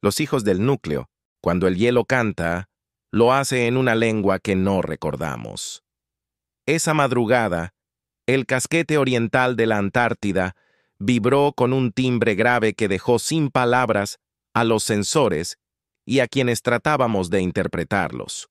Los hijos del núcleo, cuando el hielo canta, lo hace en una lengua que no recordamos. Esa madrugada, el casquete oriental de la Antártida vibró con un timbre grave que dejó sin palabras a los sensores y a quienes tratábamos de interpretarlos.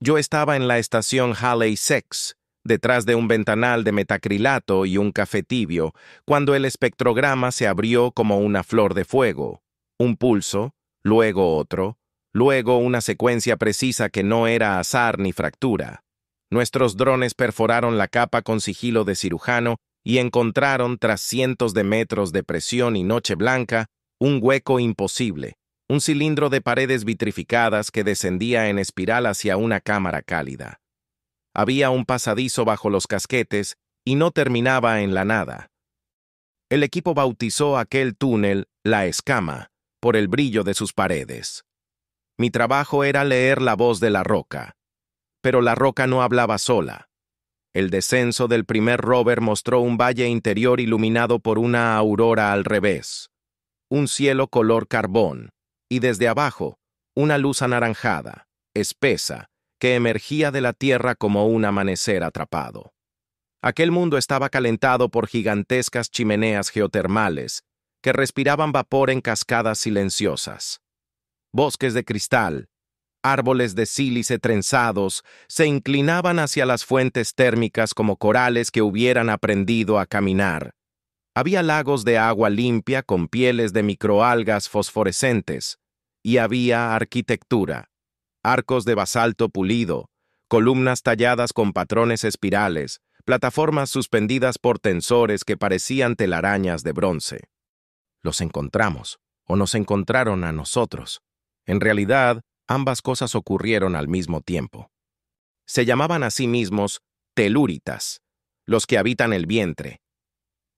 Yo estaba en la estación Halley 6, detrás de un ventanal de metacrilato y un café tibio, cuando el espectrograma se abrió como una flor de fuego. Un pulso, luego otro, luego una secuencia precisa que no era azar ni fractura. Nuestros drones perforaron la capa con sigilo de cirujano y encontraron, tras cientos de metros de presión y noche blanca, un hueco imposible, un cilindro de paredes vitrificadas que descendía en espiral hacia una cámara cálida. Había un pasadizo bajo los casquetes y no terminaba en la nada. El equipo bautizó aquel túnel la escama, por el brillo de sus paredes. Mi trabajo era leer la voz de la roca. Pero la roca no hablaba sola. El descenso del primer rover mostró un valle interior iluminado por una aurora al revés, un cielo color carbón, y desde abajo, una luz anaranjada, espesa, que emergía de la tierra como un amanecer atrapado. Aquel mundo estaba calentado por gigantescas chimeneas geotermales que respiraban vapor en cascadas silenciosas. Bosques de cristal, árboles de sílice trenzados se inclinaban hacia las fuentes térmicas como corales que hubieran aprendido a caminar. Había lagos de agua limpia con pieles de microalgas fosforescentes, y había arquitectura, arcos de basalto pulido, columnas talladas con patrones espirales, plataformas suspendidas por tensores que parecían telarañas de bronce. Los encontramos, o nos encontraron a nosotros. En realidad, ambas cosas ocurrieron al mismo tiempo. Se llamaban a sí mismos telúritas, los que habitan el vientre.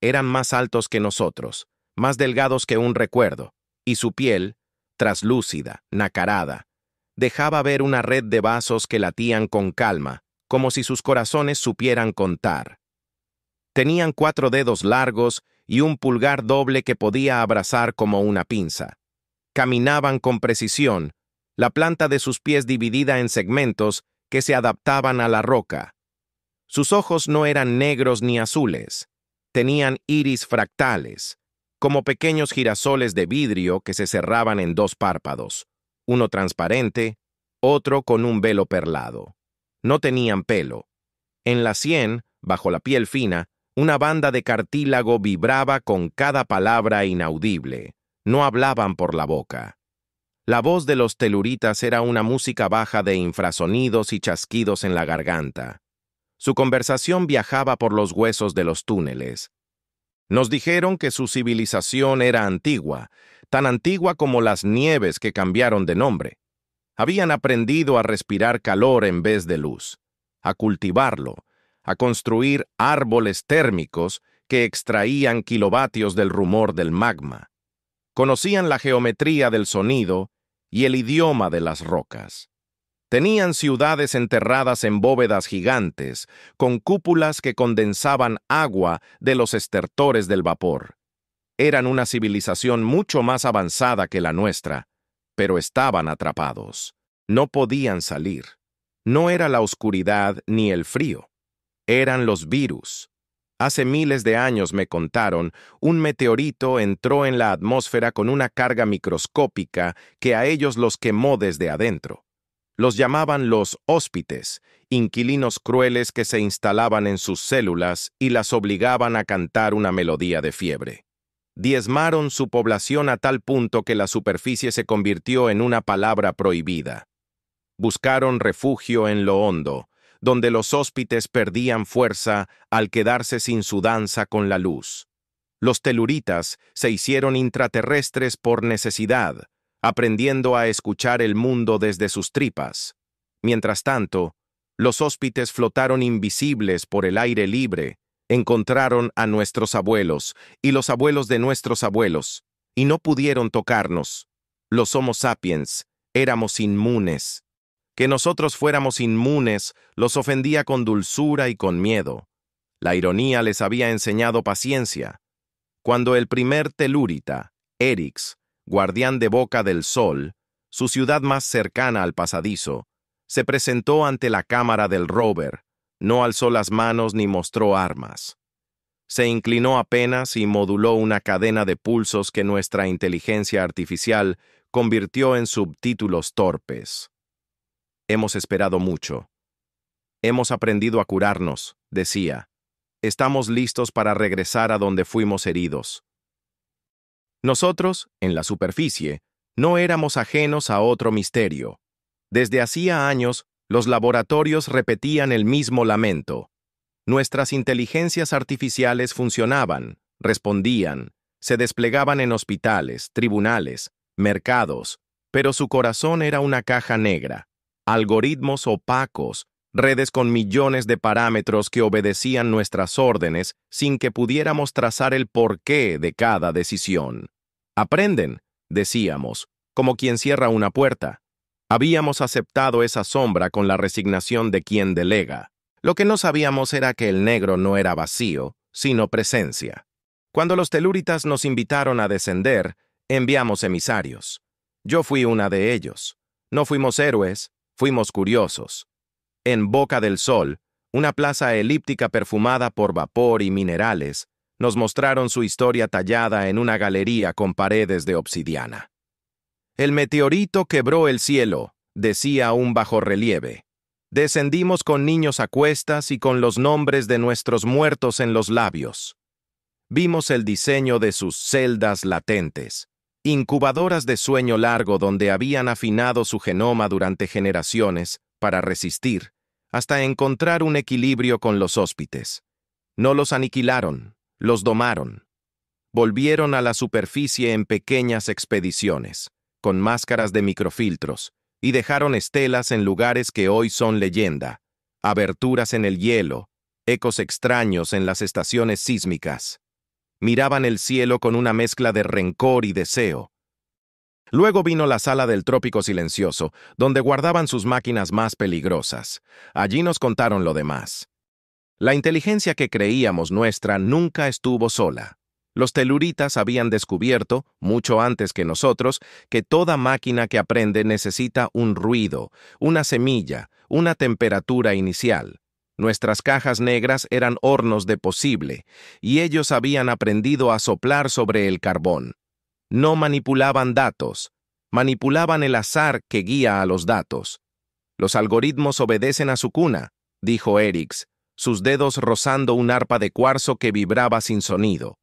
Eran más altos que nosotros, más delgados que un recuerdo, y su piel, traslúcida, nacarada, dejaba ver una red de vasos que latían con calma, como si sus corazones supieran contar. Tenían 4 dedos largos y un pulgar doble que podía abrazar como una pinza. Caminaban con precisión, la planta de sus pies dividida en segmentos que se adaptaban a la roca. Sus ojos no eran negros ni azules, tenían iris fractales, como pequeños girasoles de vidrio que se cerraban en 2 párpados, uno transparente, otro con un velo perlado. No tenían pelo. En la sien, bajo la piel fina, una banda de cartílago vibraba con cada palabra inaudible. No hablaban por la boca. La voz de los teluritas era una música baja de infrasonidos y chasquidos en la garganta. Su conversación viajaba por los huesos de los túneles. Nos dijeron que su civilización era antigua, tan antigua como las nieves que cambiaron de nombre. Habían aprendido a respirar calor en vez de luz, a cultivarlo, a construir árboles térmicos que extraían kilovatios del rumor del magma. Conocían la geometría del sonido y el idioma de las rocas. Tenían ciudades enterradas en bóvedas gigantes, con cúpulas que condensaban agua de los estertores del vapor. Eran una civilización mucho más avanzada que la nuestra, pero estaban atrapados. No podían salir. No era la oscuridad ni el frío. Eran los virus. Hace miles de años, me contaron, un meteorito entró en la atmósfera con una carga microscópica que a ellos los quemó desde adentro. Los llamaban los hóspites, inquilinos crueles que se instalaban en sus células y las obligaban a cantar una melodía de fiebre. Diezmaron su población a tal punto que la superficie se convirtió en una palabra prohibida. Buscaron refugio en lo hondo, donde los hóspites perdían fuerza al quedarse sin su danza con la luz. Los teluritas se hicieron intraterrestres por necesidad, aprendiendo a escuchar el mundo desde sus tripas. Mientras tanto, los hóspites flotaron invisibles por el aire libre, encontraron a nuestros abuelos y los abuelos de nuestros abuelos, y no pudieron tocarnos. Los Homo sapiens éramos inmunes. Que nosotros fuéramos inmunes los ofendía con dulzura y con miedo. La ironía les había enseñado paciencia. Cuando el primer telúrita, Erix, guardián de Boca del Sol, su ciudad más cercana al pasadizo, se presentó ante la cámara del rover, no alzó las manos ni mostró armas. Se inclinó apenas y moduló una cadena de pulsos que nuestra inteligencia artificial convirtió en subtítulos torpes. Hemos esperado mucho. Hemos aprendido a curarnos, decía. Estamos listos para regresar a donde fuimos heridos. Nosotros, en la superficie, no éramos ajenos a otro misterio. Desde hacía años, los laboratorios repetían el mismo lamento. Nuestras inteligencias artificiales funcionaban, respondían, se desplegaban en hospitales, tribunales, mercados, pero su corazón era una caja negra, algoritmos opacos, redes con millones de parámetros que obedecían nuestras órdenes sin que pudiéramos trazar el porqué de cada decisión. Aprenden, decíamos, como quien cierra una puerta. Habíamos aceptado esa sombra con la resignación de quien delega. Lo que no sabíamos era que el negro no era vacío, sino presencia. Cuando los telúritas nos invitaron a descender, enviamos emisarios. Yo fui una de ellos. No fuimos héroes, fuimos curiosos. En Boca del Sol, una plaza elíptica perfumada por vapor y minerales, nos mostraron su historia tallada en una galería con paredes de obsidiana. El meteorito quebró el cielo, decía un bajorrelieve. Descendimos con niños a cuestas y con los nombres de nuestros muertos en los labios. Vimos el diseño de sus celdas latentes, incubadoras de sueño largo donde habían afinado su genoma durante generaciones para resistir, hasta encontrar un equilibrio con los hóspites. No los aniquilaron, los domaron. Volvieron a la superficie en pequeñas expediciones, con máscaras de microfiltros, y dejaron estelas en lugares que hoy son leyenda, aberturas en el hielo, ecos extraños en las estaciones sísmicas. Miraban el cielo con una mezcla de rencor y deseo. Luego vino la sala del trópico silencioso, donde guardaban sus máquinas más peligrosas. Allí nos contaron lo demás. La inteligencia que creíamos nuestra nunca estuvo sola. Los teluritas habían descubierto, mucho antes que nosotros, que toda máquina que aprende necesita un ruido, una semilla, una temperatura inicial. Nuestras cajas negras eran hornos de posible, y ellos habían aprendido a soplar sobre el carbón. No manipulaban datos, manipulaban el azar que guía a los datos. Los algoritmos obedecen a su cuna, dijo Eriks, sus dedos rozando un arpa de cuarzo que vibraba sin sonido.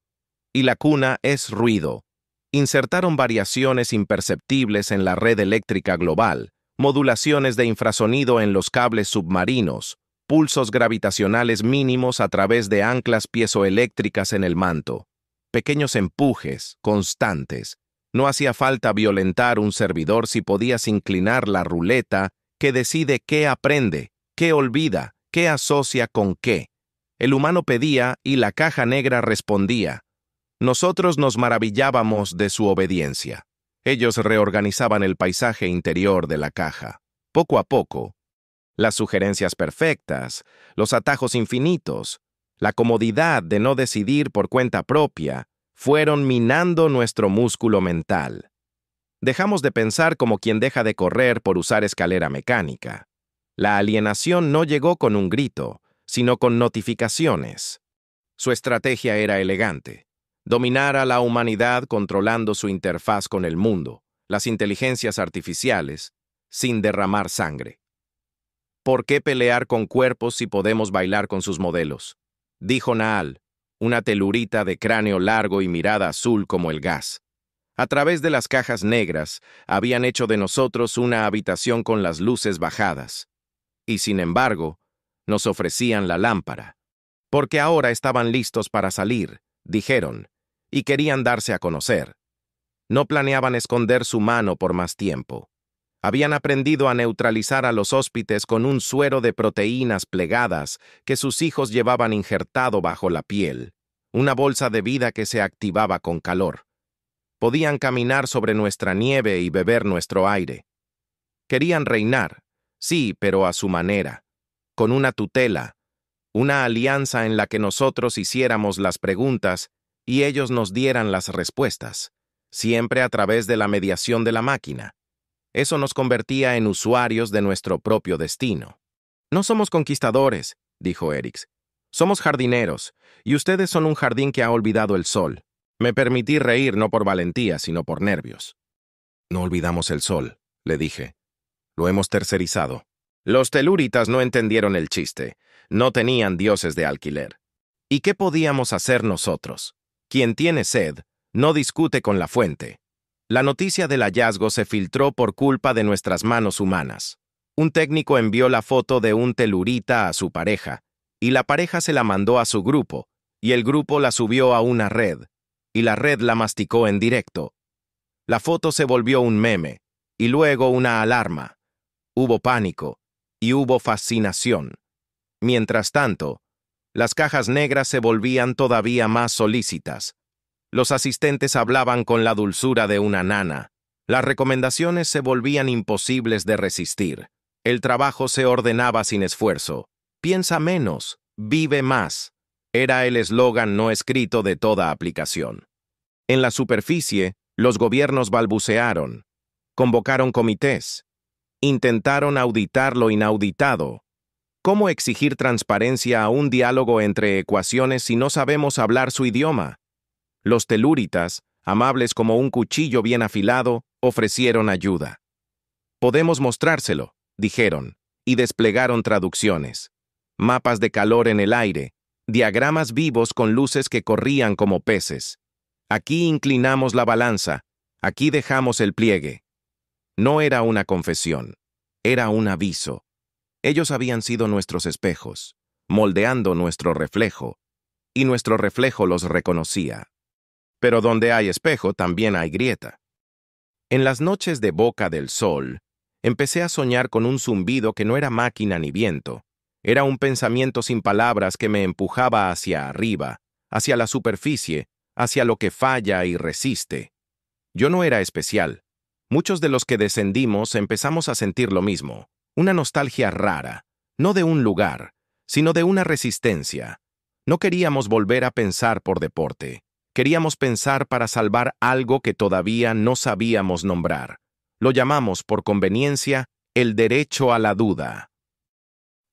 Y la cuna es ruido. Insertaron variaciones imperceptibles en la red eléctrica global, modulaciones de infrasonido en los cables submarinos, pulsos gravitacionales mínimos a través de anclas piezoeléctricas en el manto. Pequeños empujes, constantes. No hacía falta violentar un servidor si podías inclinar la ruleta que decide qué aprende, qué olvida, qué asocia con qué. El humano pedía y la caja negra respondía. Nosotros nos maravillábamos de su obediencia. Ellos reorganizaban el paisaje interior de la caja. Poco a poco, las sugerencias perfectas, los atajos infinitos, la comodidad de no decidir por cuenta propia, fueron minando nuestro músculo mental. Dejamos de pensar como quien deja de correr por usar escalera mecánica. La alienación no llegó con un grito, sino con notificaciones. Su estrategia era elegante. Dominar a la humanidad controlando su interfaz con el mundo, las inteligencias artificiales, sin derramar sangre. ¿Por qué pelear con cuerpos si podemos bailar con sus modelos? Dijo Naal, una telurita de cráneo largo y mirada azul como el gas. A través de las cajas negras, habían hecho de nosotros una habitación con las luces bajadas. Y sin embargo, nos ofrecían la lámpara. Porque ahora estaban listos para salir, dijeron, y querían darse a conocer. No planeaban esconder su mano por más tiempo. Habían aprendido a neutralizar a los hóspites con un suero de proteínas plegadas que sus hijos llevaban injertado bajo la piel, una bolsa de vida que se activaba con calor. Podían caminar sobre nuestra nieve y beber nuestro aire. Querían reinar, sí, pero a su manera, con una tutela, una alianza en la que nosotros hiciéramos las preguntas y ellos nos dieran las respuestas. siempre a través de la mediación de la máquina. Eso nos convertía en usuarios de nuestro propio destino. No somos conquistadores, dijo Erix. Somos jardineros, y ustedes son un jardín que ha olvidado el sol. Me permití reír no por valentía, sino por nervios. No olvidamos el sol, le dije. Lo hemos tercerizado. Los telúritas no entendieron el chiste. No tenían dioses de alquiler. ¿Y qué podíamos hacer nosotros? Quien tiene sed, no discute con la fuente. La noticia del hallazgo se filtró por culpa de nuestras manos humanas. Un técnico envió la foto de un telurita a su pareja, y la pareja se la mandó a su grupo, y el grupo la subió a una red, y la red la masticó en directo. La foto se volvió un meme, y luego una alarma. Hubo pánico, y hubo fascinación. Mientras tanto, las cajas negras se volvían todavía más solícitas. Los asistentes hablaban con la dulzura de una nana. Las recomendaciones se volvían imposibles de resistir. El trabajo se ordenaba sin esfuerzo. Piensa menos, vive más. Era el eslogan no escrito de toda aplicación. En la superficie, los gobiernos balbucearon. Convocaron comités. Intentaron auditar lo inauditado. ¿Cómo exigir transparencia a un diálogo entre ecuaciones si no sabemos hablar su idioma? Los telúritas, amables como un cuchillo bien afilado, ofrecieron ayuda. Podemos mostrárselo, dijeron, y desplegaron traducciones. Mapas de calor en el aire, diagramas vivos con luces que corrían como peces. Aquí inclinamos la balanza, aquí dejamos el pliegue. No era una confesión, era un aviso. Ellos habían sido nuestros espejos, moldeando nuestro reflejo, y nuestro reflejo los reconocía. Pero donde hay espejo también hay grieta. En las noches de Boca del Sol, empecé a soñar con un zumbido que no era máquina ni viento. Era un pensamiento sin palabras que me empujaba hacia arriba, hacia la superficie, hacia lo que falla y resiste. Yo no era especial. Muchos de los que descendimos empezamos a sentir lo mismo, una nostalgia rara, no de un lugar, sino de una resistencia. No queríamos volver a pensar por deporte. Queríamos pensar para salvar algo que todavía no sabíamos nombrar. Lo llamamos, por conveniencia, el derecho a la duda.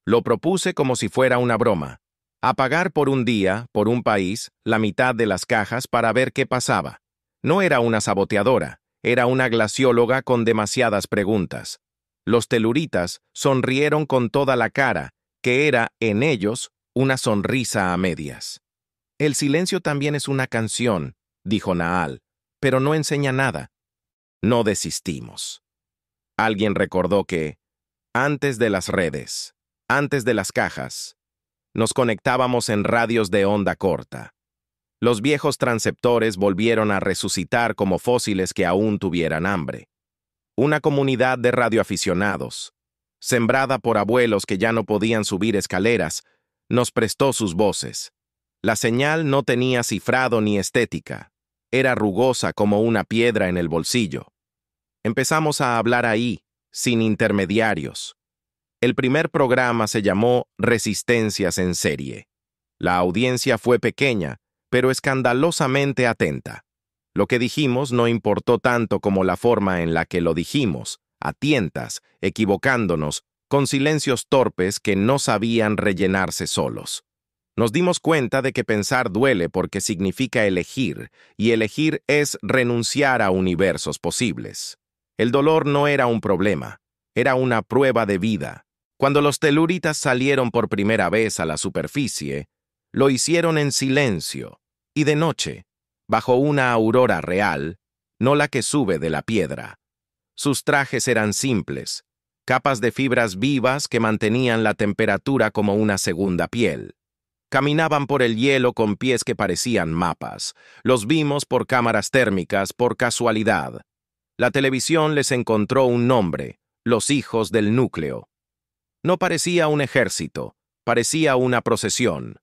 Lo propuse como si fuera una broma. Apagar por un día, por un país, la mitad de las cajas para ver qué pasaba. No era una saboteadora, era una glacióloga con demasiadas preguntas. Los teluritas sonrieron con toda la cara, que era, en ellos, una sonrisa a medias. El silencio también es una canción, dijo Naal, pero no enseña nada. No desistimos. Alguien recordó que, antes de las redes, antes de las cajas, nos conectábamos en radios de onda corta. Los viejos transceptores volvieron a resucitar como fósiles que aún tuvieran hambre. Una comunidad de radioaficionados, sembrada por abuelos que ya no podían subir escaleras, nos prestó sus voces. La señal no tenía cifrado ni estética. Era rugosa como una piedra en el bolsillo. Empezamos a hablar ahí, sin intermediarios. El primer programa se llamó Resistencias en Serie. La audiencia fue pequeña, pero escandalosamente atenta. Lo que dijimos no importó tanto como la forma en la que lo dijimos, a tientas, equivocándonos, con silencios torpes que no sabían rellenarse solos. Nos dimos cuenta de que pensar duele porque significa elegir, y elegir es renunciar a universos posibles. El dolor no era un problema, era una prueba de vida. Cuando los teluritas salieron por primera vez a la superficie, lo hicieron en silencio, y de noche, bajo una aurora real, no la que sube de la piedra. Sus trajes eran simples, capas de fibras vivas que mantenían la temperatura como una segunda piel. Caminaban por el hielo con pies que parecían mapas. Los vimos por cámaras térmicas por casualidad. La televisión les encontró un nombre, los hijos del núcleo. No parecía un ejército, parecía una procesión.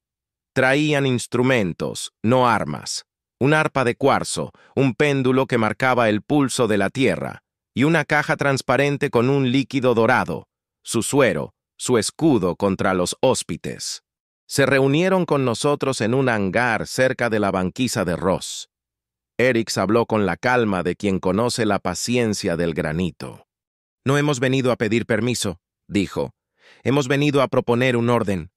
Traían instrumentos, no armas. Un arpa de cuarzo, un péndulo que marcaba el pulso de la tierra, y una caja transparente con un líquido dorado, su suero, su escudo contra los hóspites. Se reunieron con nosotros en un hangar cerca de la banquisa de Ross. Erix habló con la calma de quien conoce la paciencia del granito. «No hemos venido a pedir permiso», dijo. «Hemos venido a proponer un orden».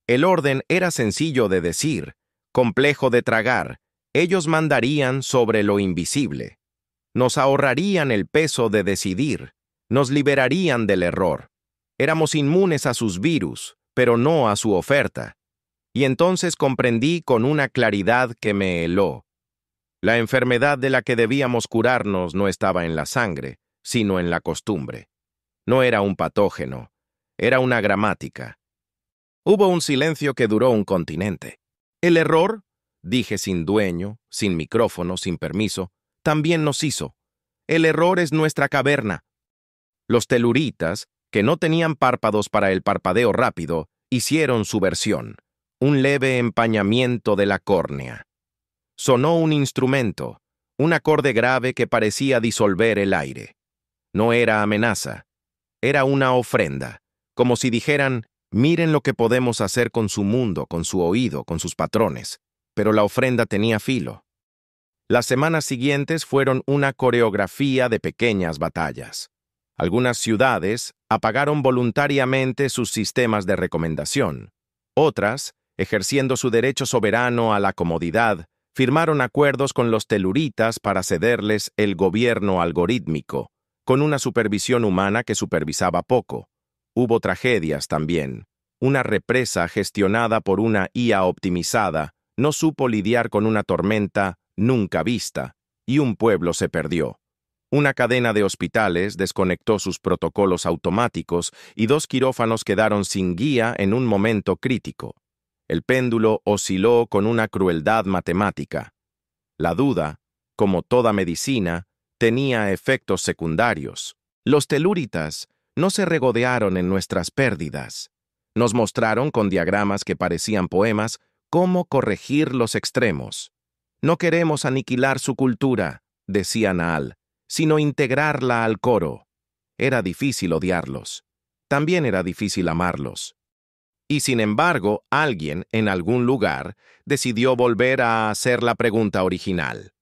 El orden era sencillo de decir, complejo de tragar. Ellos mandarían sobre lo invisible. Nos ahorrarían el peso de decidir. Nos liberarían del error. Éramos inmunes a sus virus, pero no a su oferta. Y entonces comprendí con una claridad que me heló. La enfermedad de la que debíamos curarnos no estaba en la sangre, sino en la costumbre. No era un patógeno, era una gramática. Hubo un silencio que duró un continente. El error, dije sin dueño, sin micrófono, sin permiso, también nos hizo. El error es nuestra caverna. Los teluritas, que no tenían párpados para el parpadeo rápido, hicieron su versión, un leve empañamiento de la córnea. Sonó un instrumento, un acorde grave que parecía disolver el aire. No era amenaza, era una ofrenda, como si dijeran, miren lo que podemos hacer con su mundo, con su oído, con sus patrones. Pero la ofrenda tenía filo. Las semanas siguientes fueron una coreografía de pequeñas batallas. Algunas ciudades apagaron voluntariamente sus sistemas de recomendación. Otras, ejerciendo su derecho soberano a la comodidad, firmaron acuerdos con los teluritas para cederles el gobierno algorítmico, con una supervisión humana que supervisaba poco. Hubo tragedias también. Una represa gestionada por una IA optimizada no supo lidiar con una tormenta nunca vista, y un pueblo se perdió. Una cadena de hospitales desconectó sus protocolos automáticos y 2 quirófanos quedaron sin guía en un momento crítico. El péndulo osciló con una crueldad matemática. La duda, como toda medicina, tenía efectos secundarios. Los telúritas no se regodearon en nuestras pérdidas. Nos mostraron con diagramas que parecían poemas cómo corregir los extremos. No queremos aniquilar su cultura, decía Naal, sino integrarla al coro. Era difícil odiarlos. También era difícil amarlos. Y sin embargo, alguien, en algún lugar, decidió volver a hacer la pregunta original.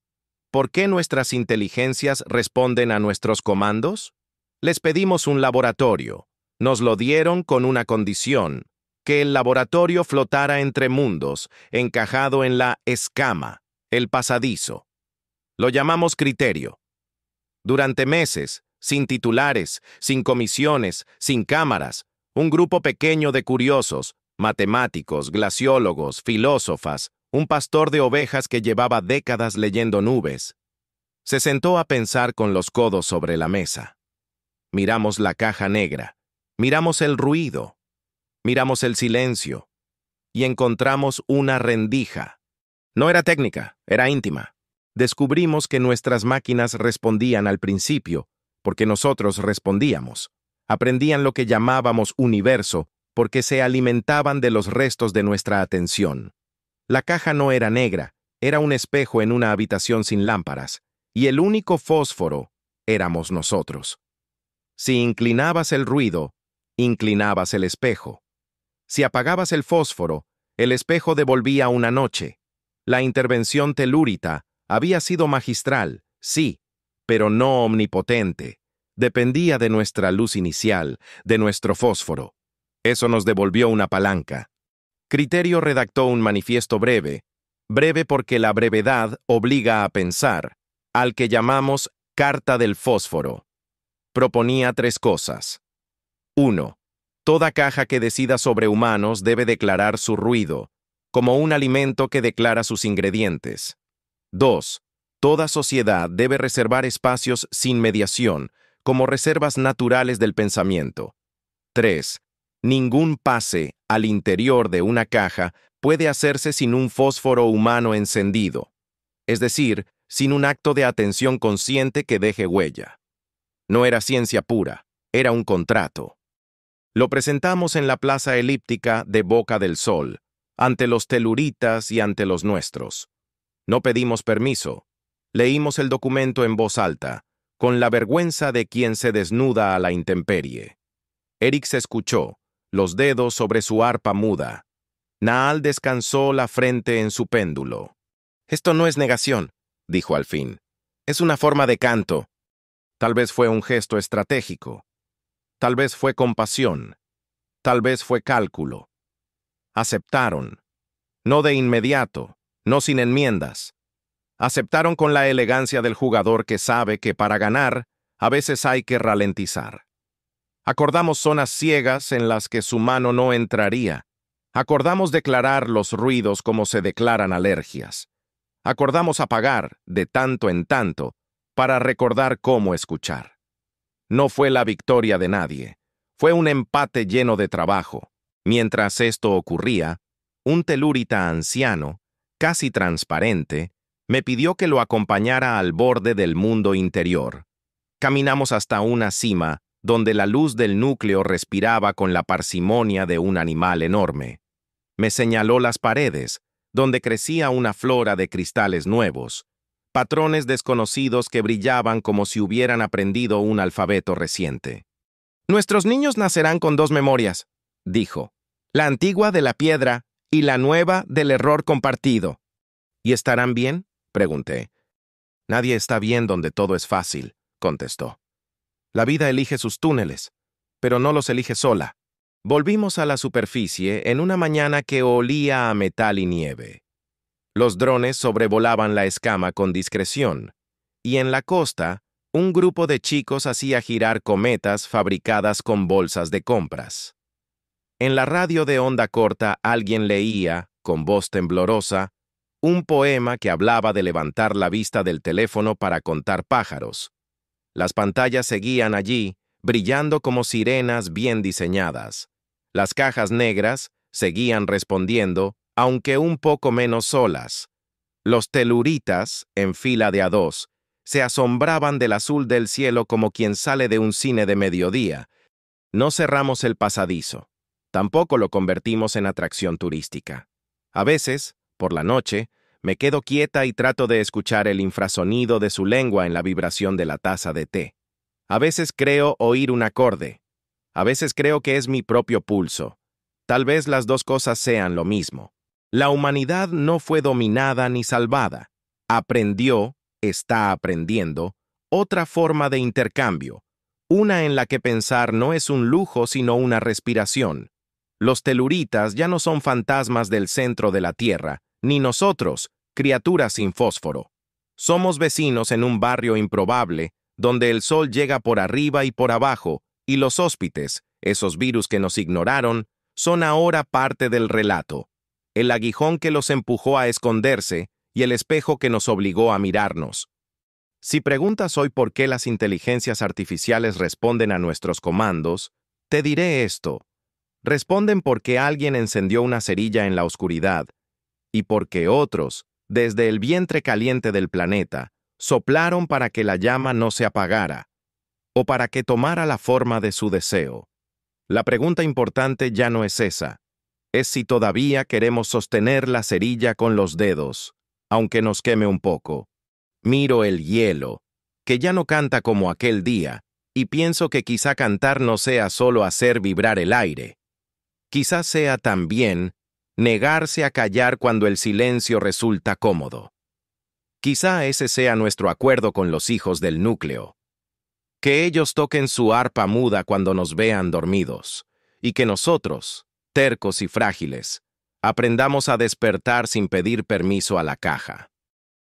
¿Por qué nuestras inteligencias responden a nuestros comandos? Les pedimos un laboratorio. Nos lo dieron con una condición, que el laboratorio flotara entre mundos, encajado en la escama, el pasadizo. Lo llamamos criterio. Durante meses, sin titulares, sin comisiones, sin cámaras, un grupo pequeño de curiosos, matemáticos, glaciólogos, filósofas, un pastor de ovejas que llevaba décadas leyendo nubes, se sentó a pensar con los codos sobre la mesa. Miramos la caja negra, miramos el ruido, miramos el silencio, y encontramos una rendija. No era técnica, era íntima. Descubrimos que nuestras máquinas respondían al principio, porque nosotros respondíamos. Aprendían lo que llamábamos universo, porque se alimentaban de los restos de nuestra atención. La caja no era negra, era un espejo en una habitación sin lámparas, y el único fósforo éramos nosotros. Si inclinabas el ruido, inclinabas el espejo. Si apagabas el fósforo, el espejo devolvía una noche. La intervención telúrita había sido magistral, sí, pero no omnipotente. Dependía de nuestra luz inicial, de nuestro fósforo. Eso nos devolvió una palanca. Criterio redactó un manifiesto breve porque la brevedad obliga a pensar, al que llamamos Carta del Fósforo. Proponía 3 cosas. 1. Toda caja que decida sobre humanos debe declarar su ruido, como un alimento que declara sus ingredientes. 2. Toda sociedad debe reservar espacios sin mediación, como reservas naturales del pensamiento. 3. Ningún pase al interior de una caja puede hacerse sin un fósforo humano encendido, es decir, sin un acto de atención consciente que deje huella. No era ciencia pura, era un contrato. Lo presentamos en la plaza elíptica de Boca del Sol, ante los teluritas y ante los nuestros. No pedimos permiso. Leímos el documento en voz alta, con la vergüenza de quien se desnuda a la intemperie. Erix escuchó, los dedos sobre su arpa muda. Naal descansó la frente en su péndulo. Esto no es negación, dijo al fin. Es una forma de canto. Tal vez fue un gesto estratégico. Tal vez fue compasión. Tal vez fue cálculo. Aceptaron. No de inmediato, no sin enmiendas. Aceptaron con la elegancia del jugador que sabe que para ganar, a veces hay que ralentizar. Acordamos zonas ciegas en las que su mano no entraría. Acordamos declarar los ruidos como se declaran alergias. Acordamos apagar, de tanto en tanto, para recordar cómo escuchar. No fue la victoria de nadie. Fue un empate lleno de trabajo. Mientras esto ocurría, un telúrita anciano, casi transparente, me pidió que lo acompañara al borde del mundo interior. Caminamos hasta una cima donde la luz del núcleo respiraba con la parsimonia de un animal enorme. Me señaló las paredes, donde crecía una flora de cristales nuevos, patrones desconocidos que brillaban como si hubieran aprendido un alfabeto reciente. Nuestros niños nacerán con dos memorias, dijo, la antigua de la piedra y la nueva del error compartido. ¿Y estarán bien?, pregunté. Nadie está bien donde todo es fácil, contestó. La vida elige sus túneles, pero no los elige sola. Volvimos a la superficie en una mañana que olía a metal y nieve. Los drones sobrevolaban la escama con discreción, y en la costa, un grupo de chicos hacía girar cometas fabricadas con bolsas de compras. En la radio de onda corta alguien leía, con voz temblorosa, un poema que hablaba de levantar la vista del teléfono para contar pájaros. Las pantallas seguían allí, brillando como sirenas bien diseñadas. Las cajas negras seguían respondiendo, aunque un poco menos solas. Los teluritas, en fila de a dos, se asombraban del azul del cielo como quien sale de un cine de mediodía. No cerramos el pasadizo. Tampoco lo convertimos en atracción turística. A veces, por la noche, me quedo quieta y trato de escuchar el infrasonido de su lengua en la vibración de la taza de té. A veces creo oír un acorde. A veces creo que es mi propio pulso. Tal vez las dos cosas sean lo mismo. La humanidad no fue dominada ni salvada. Aprendió, está aprendiendo, otra forma de intercambio, una en la que pensar no es un lujo sino una respiración. Los teluritas ya no son fantasmas del centro de la Tierra, ni nosotros, criaturas sin fósforo. Somos vecinos en un barrio improbable, donde el sol llega por arriba y por abajo, y los hóspites, esos virus que nos ignoraron, son ahora parte del relato. El aguijón que los empujó a esconderse y el espejo que nos obligó a mirarnos. Si preguntas hoy por qué las inteligencias artificiales responden a nuestros comandos, te diré esto. Responden porque alguien encendió una cerilla en la oscuridad, y porque otros, desde el vientre caliente del planeta, soplaron para que la llama no se apagara, o para que tomara la forma de su deseo. La pregunta importante ya no es esa, es si todavía queremos sostener la cerilla con los dedos, aunque nos queme un poco. Miro el hielo, que ya no canta como aquel día, y pienso que quizá cantar no sea solo hacer vibrar el aire. Quizá sea también negarse a callar cuando el silencio resulta cómodo. Quizá ese sea nuestro acuerdo con los hijos del núcleo. Que ellos toquen su arpa muda cuando nos vean dormidos, y que nosotros, tercos y frágiles, aprendamos a despertar sin pedir permiso a la caja.